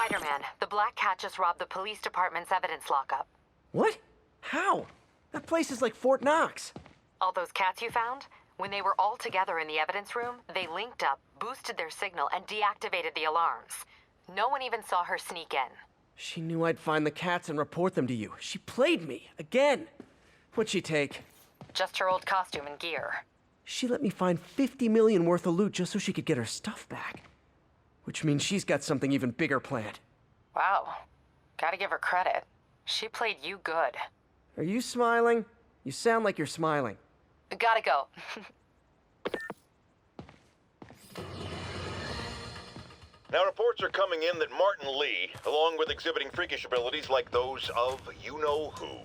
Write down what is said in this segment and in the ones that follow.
Spider-Man, the Black Cat just robbed the police department's evidence lockup. What? How? That place is like Fort Knox. All those cats you found? When they were all together in the evidence room, they linked up, boosted their signal, and deactivated the alarms. No one even saw her sneak in. She knew I'd find the cats and report them to you. She played me, again. What'd she take? Just her old costume and gear. She let me find 50 million worth of loot just so she could get her stuff back. Which means she's got something even bigger planned. Wow. Gotta give her credit. She played you good. Are you smiling? You sound like you're smiling. Gotta go. Now, reports are coming in that Martin Lee, along with exhibiting freakish abilities like those of you-know-who,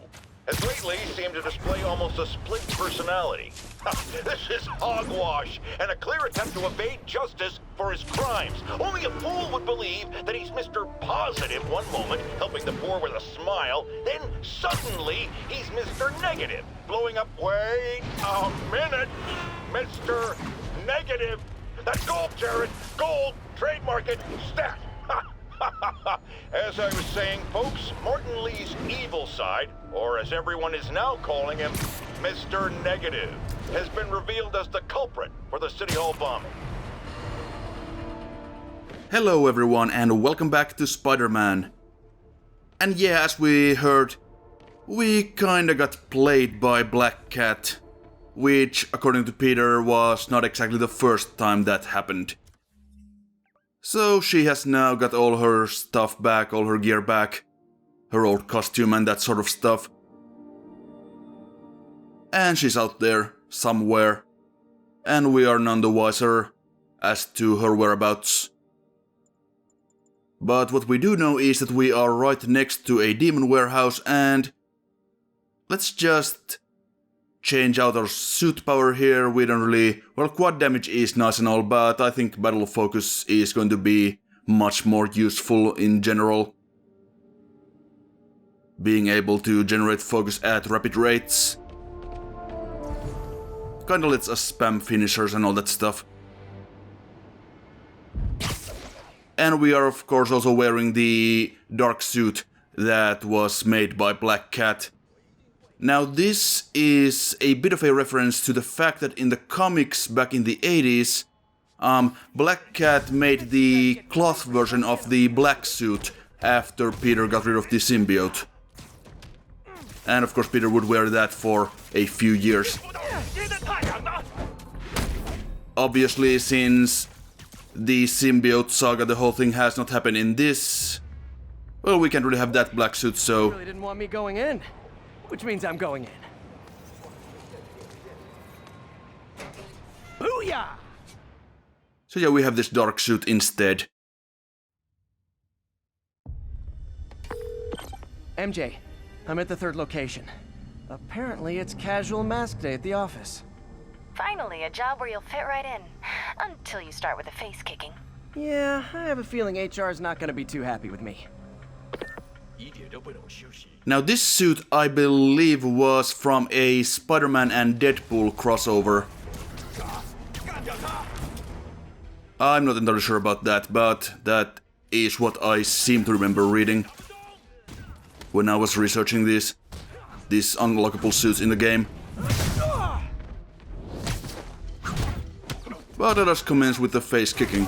has lately seemed to display almost a split personality. This is hogwash, and a clear attempt to evade justice for his crimes. Only a fool would believe that he's Mr. Positive one moment, helping the poor with a smile, then suddenly he's Mr. Negative, blowing up, wait a minute, Mr. Negative. That's gold, Jared, gold, trademark it, stat. As I was saying, folks, Martin Lee's evil side, or as everyone is now calling him, Mr. Negative, has been revealed as the culprit for the City Hall bombing. Hello everyone and welcome back to Spider-Man. And yeah, as we heard, we kinda got played by Black Cat, which, according to Peter, was not exactly the first time that happened. So she has now got all her stuff back, all her gear back, her old costume and that sort of stuff. And she's out there, somewhere, and we are none the wiser as to her whereabouts. But what we do know is that we are right next to a demon warehouse, and let's just change out our suit power here. We don't really... Well, quad damage is nice and all, but I think battle focus is going to be much more useful in general. Being able to generate focus at rapid rates kinda lets us spam finishers and all that stuff. And we are of course also wearing the dark suit that was made by Black Cat. Now this is a bit of a reference to the fact that in the comics back in the 80s, Black Cat made the cloth version of the black suit after Peter got rid of the symbiote. And of course Peter would wear that for a few years. Obviously, since the symbiote saga, the whole thing has not happened in this, well, we can't really have that black suit, so... You really didn't want me going in. Which means I'm going in. Booyah! So yeah, we have this dark suit instead. MJ, I'm at the third location. Apparently it's casual mask day at the office. Finally, a job where you'll fit right in. Until you start with the face kicking. Yeah, I have a feeling HR's not gonna be too happy with me. Now this suit, I believe, was from a Spider-Man and Deadpool crossover. I'm not entirely sure about that, but that is what I seem to remember reading when I was researching these unlockable suits in the game. But let us commence with the face kicking.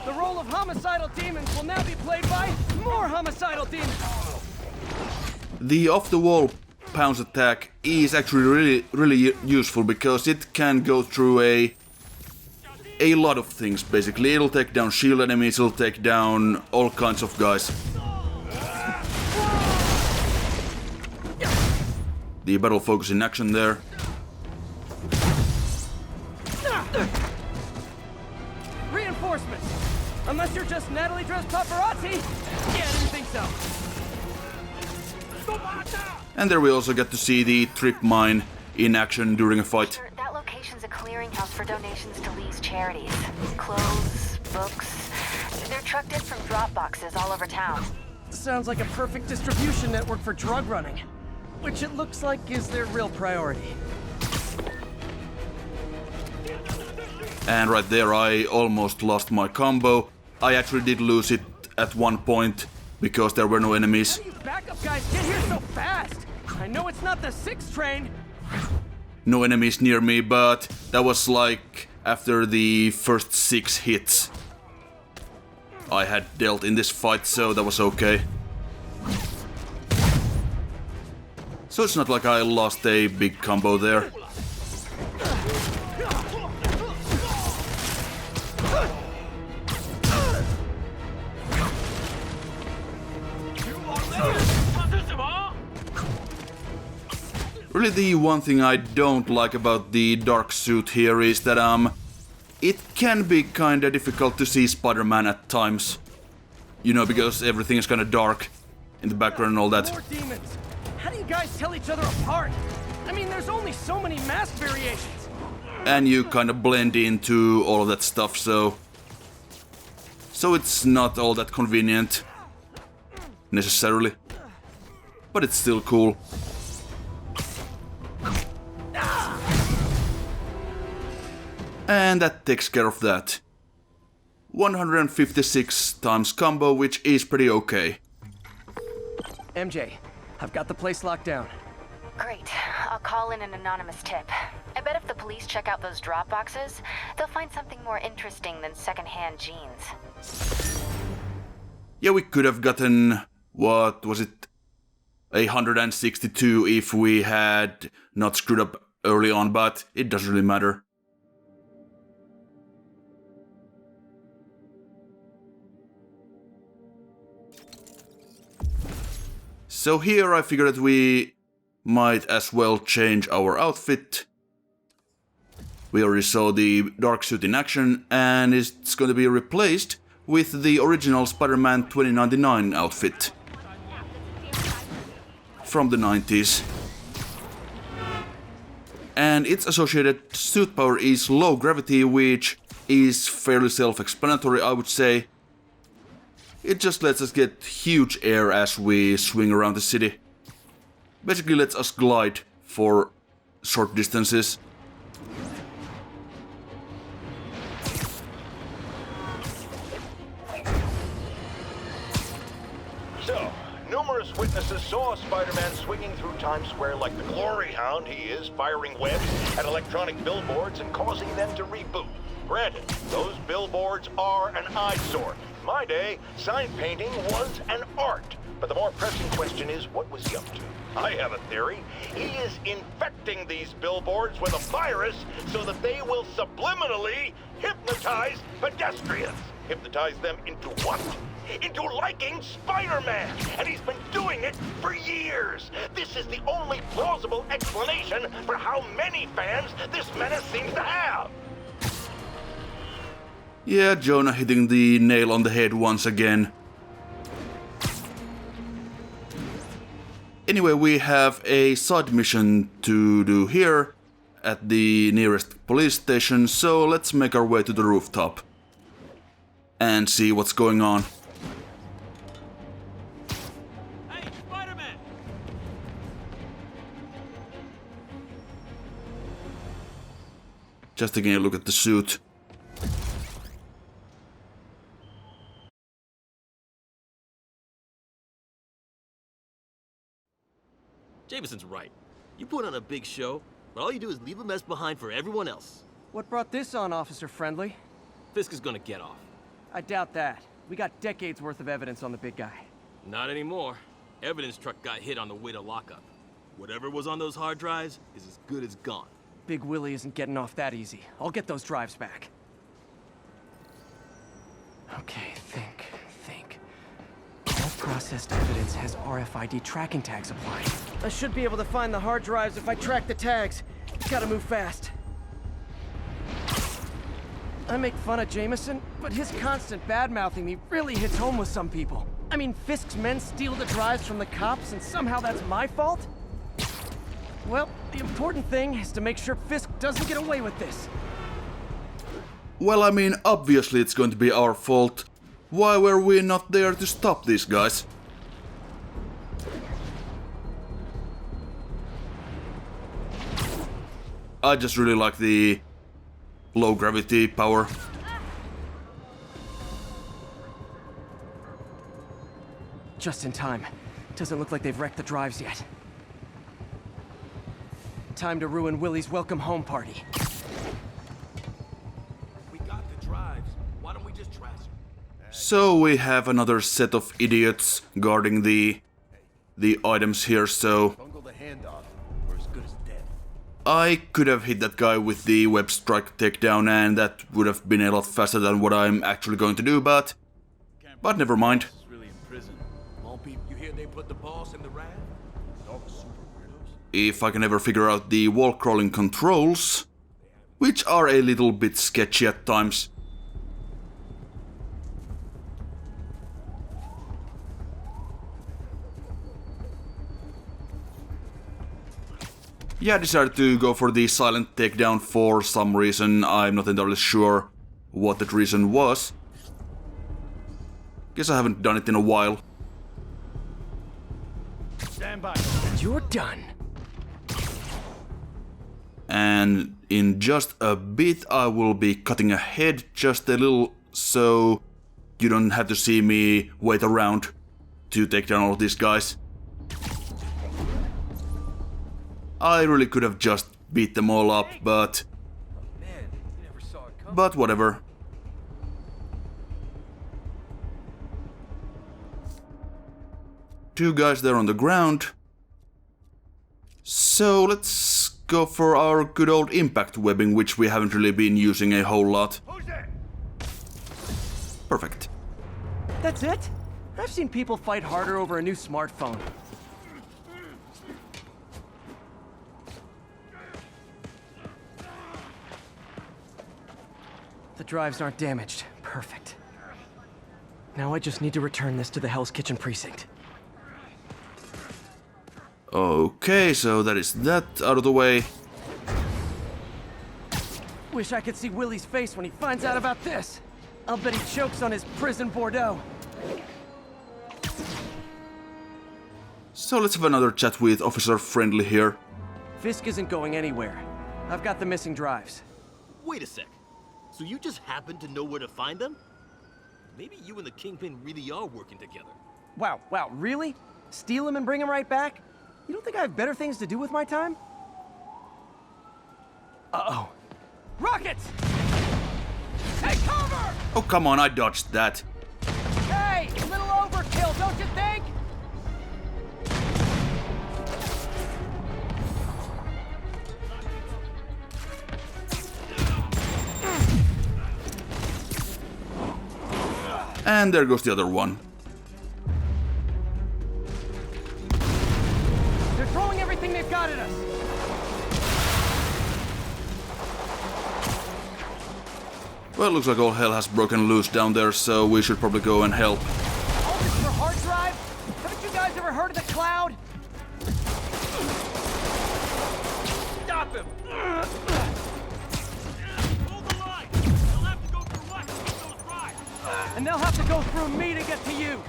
The role of homicidal demons will now be played by more homicidal demons! The off-the-wall pounce attack is actually really useful because it can go through a lot of things, basically. It'll take down shield enemies, it'll take down all kinds of guys. The battle focus in action there. Reinforcements! Unless you're just Natalie dressed paparazzi? Yeah, I didn't think so. And there we also get to see the trip mine in action during a fight. That location's a clearinghouse for donations to Lee's charities. Clothes, books. They're trucked in from drop boxes all over town. Sounds like a perfect distribution network for drug running. which it looks like is their real priority. And right there I almost lost my combo. I actually did lose it at one point because there were no enemies. How do you backup guys get here so fast? I know it's not the 6 train. No enemies near me, but that was like after the first 6 hits I had dealt in this fight, so that was okay. So it's not like I lost a big combo there. Really, the one thing I don't like about the dark suit here is that it can be kinda difficult to see Spider-Man at times. You know, because everything is kinda dark in the background and all that. More demons. How do you guys tell each other apart? I mean, there's only so many mask variations. And you kinda blend into all of that stuff, so it's not all that convenient necessarily, but it's still cool. And that takes care of that. 156 times combo, which is pretty okay. MJ, I've got the place locked down. Great. I'll call in an anonymous tip. I bet if the police check out those drop boxes, they'll find something more interesting than secondhand jeans. Yeah, we could have gotten, what was it, 162 if we had not screwed up early on, but it doesn't really matter. So here I figured that we might as well change our outfit. We already saw the dark suit in action, and it's going to be replaced with the original Spider-Man 2099 outfit from the 90s. And its associated suit power is low gravity, which is fairly self-explanatory, I would say. It just lets us get huge air as we swing around the city. Basically lets us glide for short distances. So, numerous witnesses saw Spider-Man swinging through Times Square like the glory hound he is, firing webs at electronic billboards and causing them to reboot. Granted, those billboards are an eyesore. In my day, sign painting was an art. But the more pressing question is, what was he up to? I have a theory. He is infecting these billboards with a virus so that they will subliminally hypnotize pedestrians. Hypnotize them into what? Into liking Spider-Man! And he's been doing it for years! This is the only plausible explanation for how many fans this menace seems to have! Yeah, Jonah hitting the nail on the head once again. Anyway, we have a side mission to do here at the nearest police station, so let's make our way to the rooftop and see what's going on. Hey, Spider-Man! Just taking a look at the suit. Jameson's right. You put on a big show, but all you do is leave a mess behind for everyone else. What brought this on, Officer Friendly? Fisk is gonna get off. I doubt that. We got decades worth of evidence on the big guy. Not anymore. Evidence truck got hit on the way to lockup. Whatever was on those hard drives is as good as gone. Big Willie isn't getting off that easy. I'll get those drives back. Okay, think. All processed evidence has RFID tracking tags applied. I should be able to find the hard drives if I track the tags. Gotta move fast. I make fun of Jameson, but his constant bad-mouthing me really hits home with some people. I mean, Fisk's men steal the drives from the cops, and somehow that's my fault? Well, the important thing is to make sure Fisk doesn't get away with this. Well, I mean, obviously it's going to be our fault. Why were we not there to stop these guys? I just really like the low gravity power. Just in time. Doesn't look like they've wrecked the drives yet. Time to ruin Willie's welcome home party. We got the drives. Why don't we just trash them? So we have another set of idiots guarding the items here, so Bungle the handoff. We're as good as dead. I could have hit that guy with the web strike takedown and that would have been a lot faster than what I'm actually going to do, but never mind. This is really in prison. All people, you hear they put the boss in the rag? Dog super weirdos. If I can ever figure out the wall crawling controls, which are a little bit sketchy at times. Yeah, I decided to go for the silent takedown for some reason. I'm not entirely sure what that reason was. Guess I haven't done it in a while. Stand by. You're done. And in just a bit I will be cutting ahead just a little so you don't have to see me wait around to take down all of these guys. I really could have just beat them all up, but whatever. Two guys there on the ground. So let's go for our good old impact webbing, which we haven't really been using a whole lot. Perfect. That's it? I've seen people fight harder over a new smartphone. The drives aren't damaged. Perfect. Now I just need to return this to the Hell's Kitchen precinct. Okay, so that is that out of the way. Wish I could see Willie's face when he finds out about this. I'll bet he chokes on his prison Bordeaux. So let's have another chat with Officer Friendly here. Fisk isn't going anywhere. I've got the missing drives. Wait a sec. So you just happen to know where to find them? Maybe you and the Kingpin really are working together. Wow, really? Steal him and bring him right back? You don't think I have better things to do with my time? Uh-oh. Rockets! Hey, cover! Oh, come on, I dodged that. Hey, a little overkill, don't you think? And there goes the other one. They're throwing everything they've got at us. Well, looks like all hell has broken loose down there, so we should probably go and help. All this for hard drive? Haven't you guys ever heard of the cloud? Stop him! Hold the line! They'll have to go through us to get those drives! And they'll have to go through me to get to you.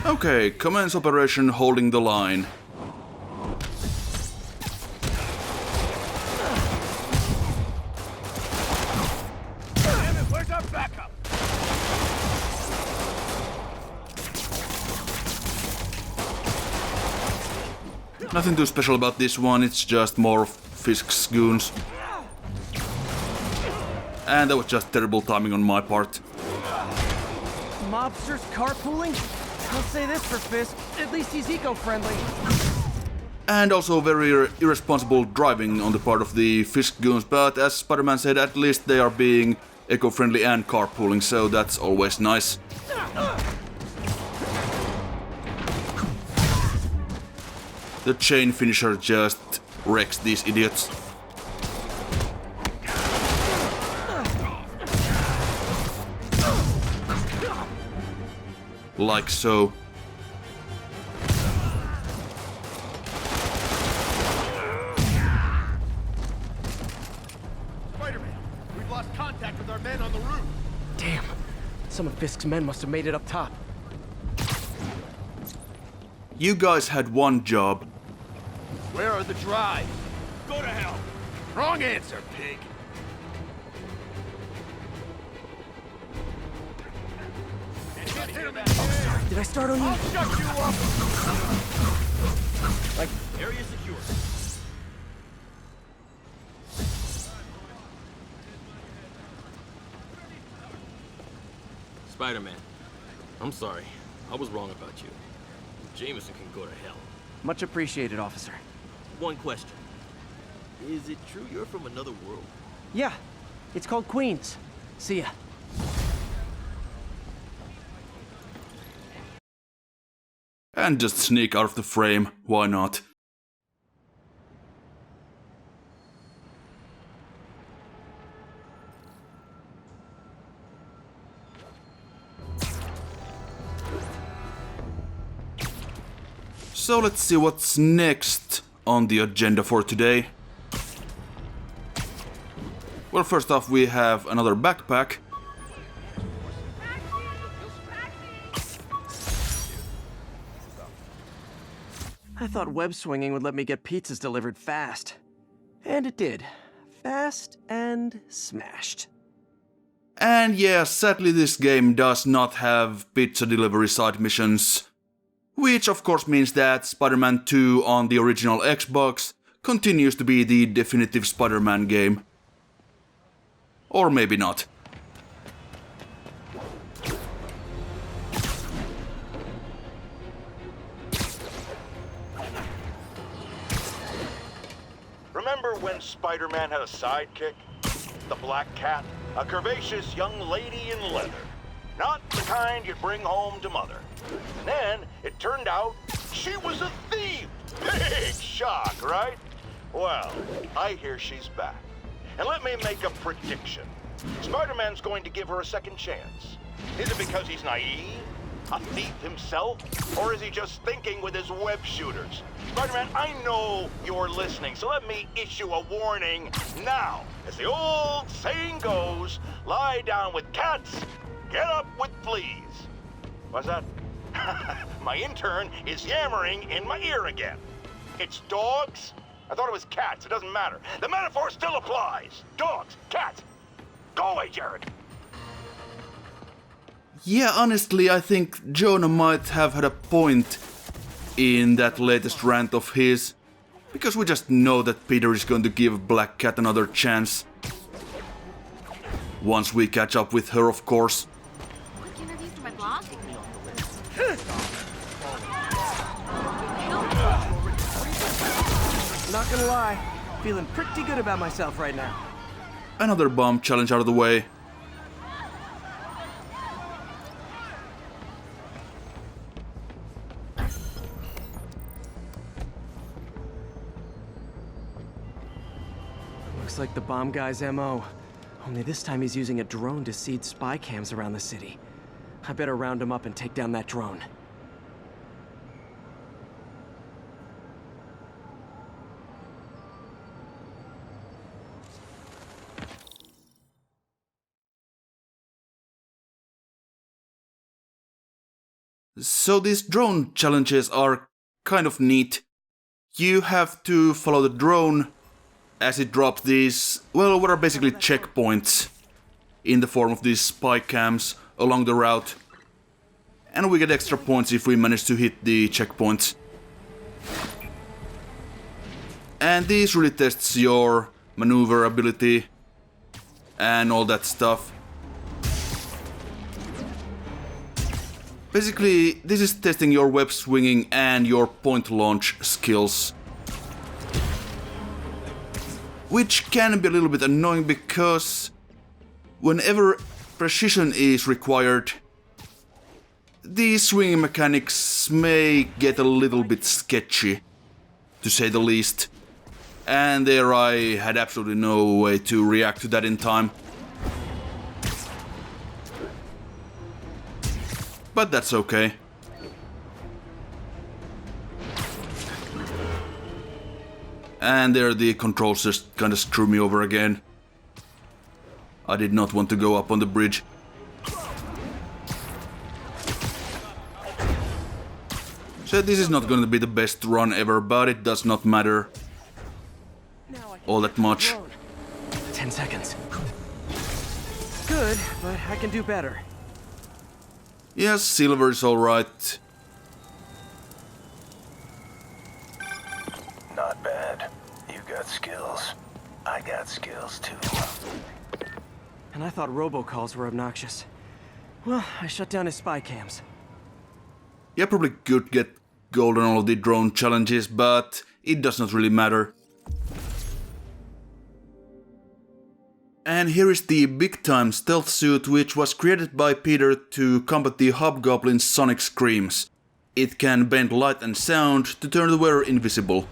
Okay, commence operation holding the line. Damn it, where's our backup? Nothing too special about this one, it's just more of Fisk's goons. And that was just terrible timing on my part. Mobsters carpooling? I'll say this for Fisk, at least he's eco-friendly. And also very irresponsible driving on the part of the Fisk goons, but as Spider-Man said, at least they are being eco-friendly and carpooling, so that's always nice. The chain finisher just wrecks these idiots. Like so. Spider-Man, we've lost contact with our men on the roof. Damn, some of Fisk's men must have made it up top. You guys had one job. Where are the drives? Go to hell. Wrong answer, pig. Did I start on you? I'll shut you up. Like, Area secure. Spider-Man, I'm sorry. I was wrong about you. Jameson can go to hell. much appreciated, officer. One question. Is it true you're from another world? Yeah, it's called Queens. See ya. And just sneak out of the frame, why not? So let's see what's next on the agenda for today. Well, first off we have another backpack. I thought web swinging would let me get pizzas delivered fast. And it did. Fast and smashed. And yeah, sadly this game does not have pizza delivery side missions. Which of course means that Spider-Man 2 on the original Xbox continues to be the definitive Spider-Man game. Or maybe not. Remember when Spider-Man had a sidekick? The Black Cat? A curvaceous young lady in leather. Not the kind you'd bring home to mother. And then, it turned out, she was a thief! Big shock, right? Well, I hear she's back. And let me make a prediction. Spider-Man's going to give her a second chance. Is it because he's naive? A thief himself? Or is he just thinking with his web shooters? Spider-Man, I know you're listening, so let me issue a warning now. As the old saying goes, lie down with cats, get up with fleas. What's that? My intern is yammering in my ear again. It's dogs? I thought it was cats, it doesn't matter. The metaphor still applies. Dogs, cats. Go away, Jared. Yeah, honestly, I think Jonah might have had a point in that latest rant of his. Because we just know that Peter is going to give Black Cat another chance. Once we catch up with her, of course. Quick interview for my blog? Not gonna lie, feeling pretty good about myself right now. Another bomb challenge out of the way. Looks like the bomb guy's MO. Only this time he's using a drone to seed spy cams around the city. I better round him up and take down that drone. So these drone challenges are kind of neat. You have to follow the drone as it drops these, well, what are basically checkpoints in the form of these spy cams along the route. And we get extra points if we manage to hit the checkpoints. And this really tests your maneuverability and all that stuff. Basically, this is testing your web swinging and your point launch skills. Which can be a little bit annoying because whenever precision is required, the swinging mechanics may get a little bit sketchy, to say the least. And there I had absolutely no way to react to that in time. But that's okay. And there the controls just kinda screw me over again. I did not want to go up on the bridge. So this is not gonna be the best run ever, but it does not matter. Now, all that much. 10 seconds. Good, but I can do better. Yes, silver is alright. Not bad. You got skills. I got skills too. And I thought robocalls were obnoxious. Well, I shut down his spy cams. Yeah, probably could get gold on all of the drone challenges, but it does not really matter. And here is the big-time stealth suit, which was created by Peter to combat the Hobgoblin's sonic screams. It can bend light and sound to turn the wearer invisible.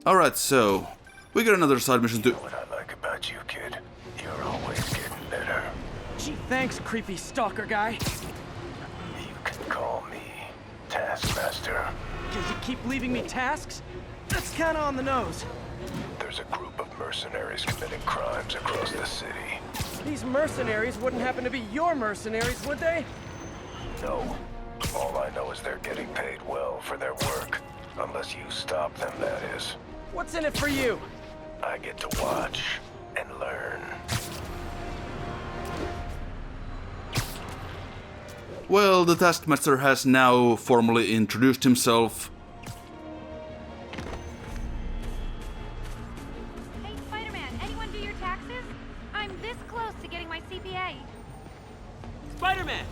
Alright, so we got another side mission to... What I like about you, kid, you're always getting better. Gee, thanks, creepy stalker guy. You can call me Taskmaster. Cause you keep leaving me tasks? That's kinda on the nose. There's a group of mercenaries committing crimes across the city. These mercenaries wouldn't happen to be your mercenaries, would they? No. All I know is they're getting paid well for their work. Unless you stop them, that is. What's in it for you? I get to watch and learn. Well, the Taskmaster has now formally introduced himself. Hey, Spider-Man, anyone do your taxes? I'm this close to getting my CPA. Spider-Man!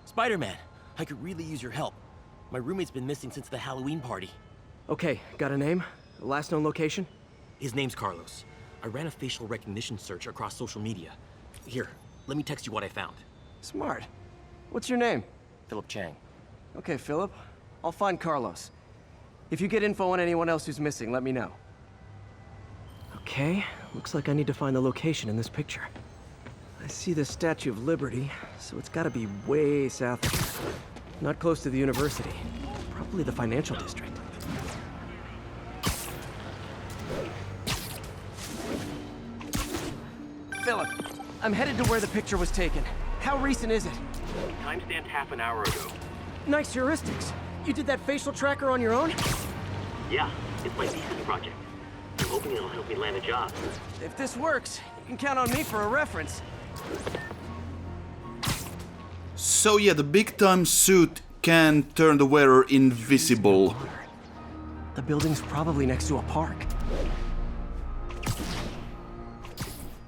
Spider-Man, I could really use your help. My roommate's been missing since the Halloween party. Okay, got a name? Last known location? His name's Carlos. I ran a facial recognition search across social media. Here, let me text you what I found. Smart. What's your name? Philip Chang. Okay, Philip. I'll find Carlos. If you get info on anyone else who's missing, let me know. Okay, looks like I need to find the location in this picture. I see the Statue of Liberty, so it's gotta be way south of here. Not close to the university. Probably the financial district. Philip, I'm headed to where the picture was taken. How recent is it? Timestamped half an hour ago. Nice heuristics. You did that facial tracker on your own? Yeah, it's my thesis project. I'm hoping it'll help me land a job. If this works, you can count on me for a reference. So yeah, the big-time suit can turn the wearer invisible. The building's probably next to a park.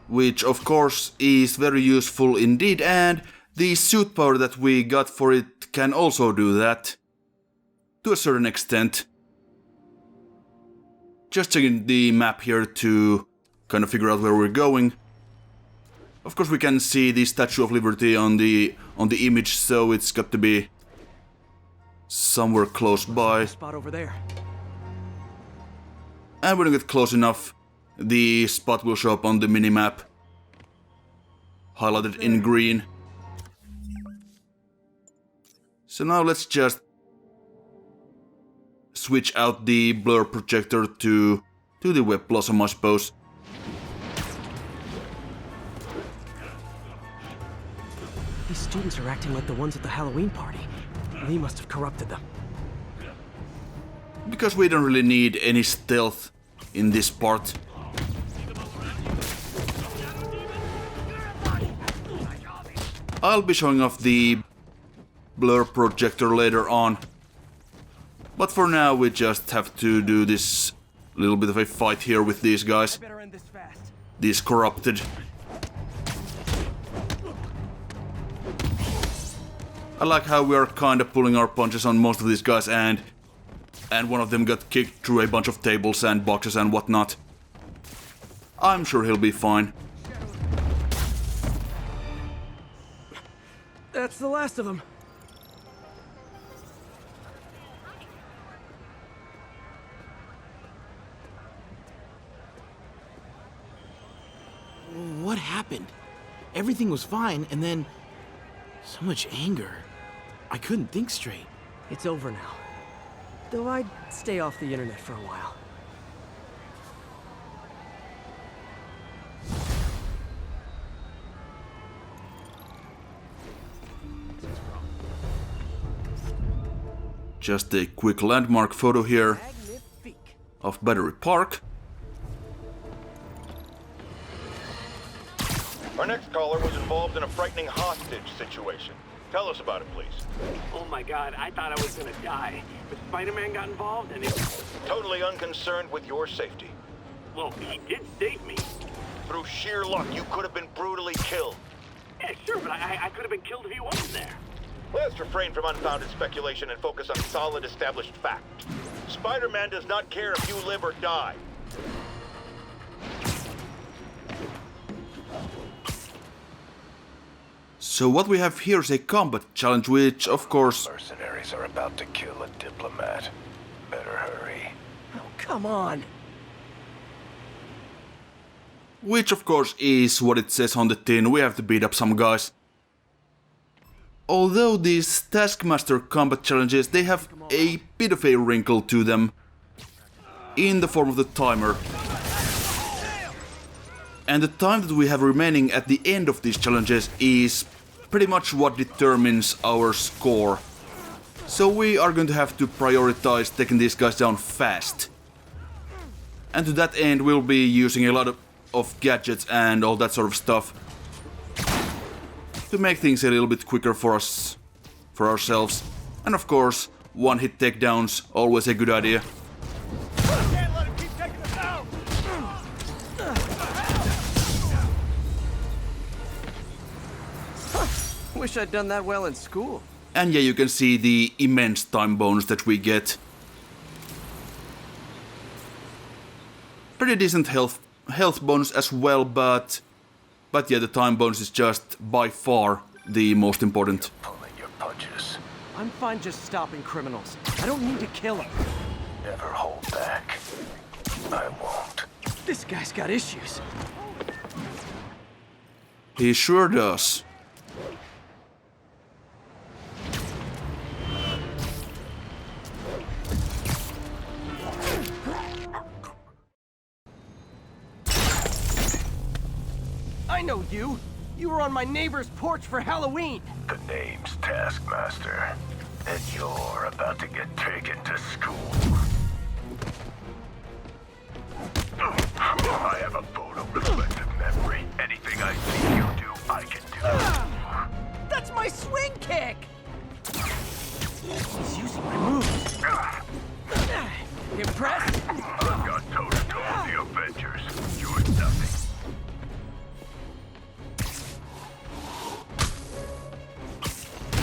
Which of course is very useful indeed, and the suit power that we got for it can also do that. To a certain extent. Just checking the map here to kind of figure out where we're going. Of course we can see the Statue of Liberty on the image, so it's got to be somewhere close by. Spot over there. And when we get close enough, the spot will show up on the minimap. Highlighted in green. So now let's just switch out the blur projector to the web blossom, I suppose. These students are acting like the ones at the Halloween party. Lee must have corrupted them. Because we don't really need any stealth in this part. I'll be showing off the blur projector later on. But for now we just have to do this little bit of a fight here with these guys. These corrupted. I like how we are kinda pulling our punches on most of these guys, and one of them got kicked through a bunch of tables and boxes and whatnot. I'm sure he'll be fine. That's the last of them. What happened? Everything was fine, and then so much anger. I couldn't think straight. It's over now. Though I'd stay off the internet for a while. Just a quick landmark photo here of Battery Park. Our next caller was involved in a frightening hostage situation. Tell us about it, please. Oh my god, I thought I was gonna die. But Spider-Man got involved and it... Totally unconcerned with your safety. Well, he did save me. Through sheer luck, you could have been brutally killed. Yeah, sure, but I could have been killed if he wasn't there. Let's refrain from unfounded speculation and focus on solid established fact. Spider-Man does not care if you live or die. So what we have here is a combat challenge, which of course... Mercenaries are about to kill a diplomat. Better hurry. Oh, come on. Which of course is what it says on the tin, we have to beat up some guys. Although these Taskmaster combat challenges, they have a bit of a wrinkle to them. In the form of the timer. And the time that we have remaining at the end of these challenges is pretty much what determines our score. So we are going to have to prioritize taking these guys down fast. And to that end we'll be using a lot of gadgets and all that sort of stuff. To make things a little bit quicker for us, for ourselves. And of course, one-hit takedowns, always a good idea. Can't let him keep taking us out. Wish I'd done that well in school. And yeah, you can see the immense time bonus that we get. Pretty decent health bonus as well, but yeah, the time bonus is just by far the most important. Pulling your punches. I'm fine just stopping criminals. I don't need to kill them. Never hold back. I won't. This guy's got issues. He sure does. I know you. You were on my neighbor's porch for Halloween. The name's Taskmaster, and you're about to get taken to school. I have a photo-reflective memory. Anything I see you do, I can do. That's my swing kick! He's using my moves. Impressed? I've got toe-to-toe with the Avengers. You're nothing.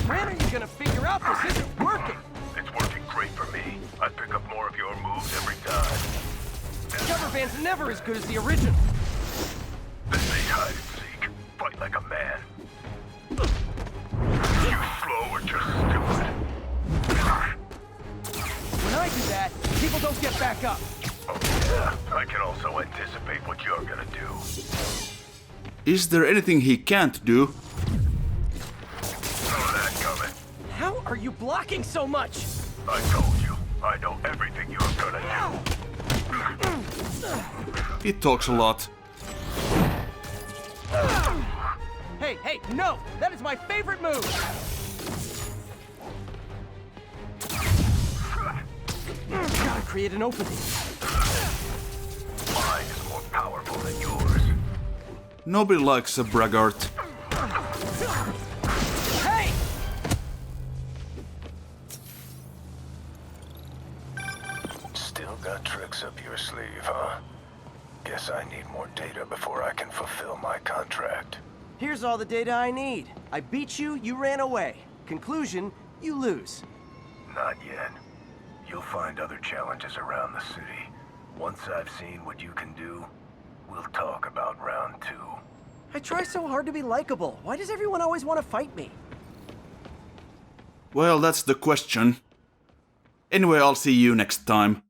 When are you gonna figure out this isn't working? It's working great for me. I pick up more of your moves every time. Cover band's never as good as the original. This ain't hide and seek. Fight like a man. You slow or just stupid. When I do that, people don't get back up. Oh yeah, I can also anticipate what you're gonna do. Is there anything he can't do? Saw that coming. How are you blocking so much? I told you, I know everything you're gonna do. He talks a lot. Hey, no! That is my favorite move! Gotta create an opening. Mine is more powerful than yours. Nobody likes a braggart. Hey! Still got tricks up your sleeve, huh? Guess I need more data before I can fulfill my contract. Here's all the data I need. I beat you, you ran away. Conclusion, you lose. Not yet. You'll find other challenges around the city. Once I've seen what you can do, we'll talk about round 2. I try so hard to be likable. Why does everyone always want to fight me? Well, that's the question. Anyway, I'll see you next time.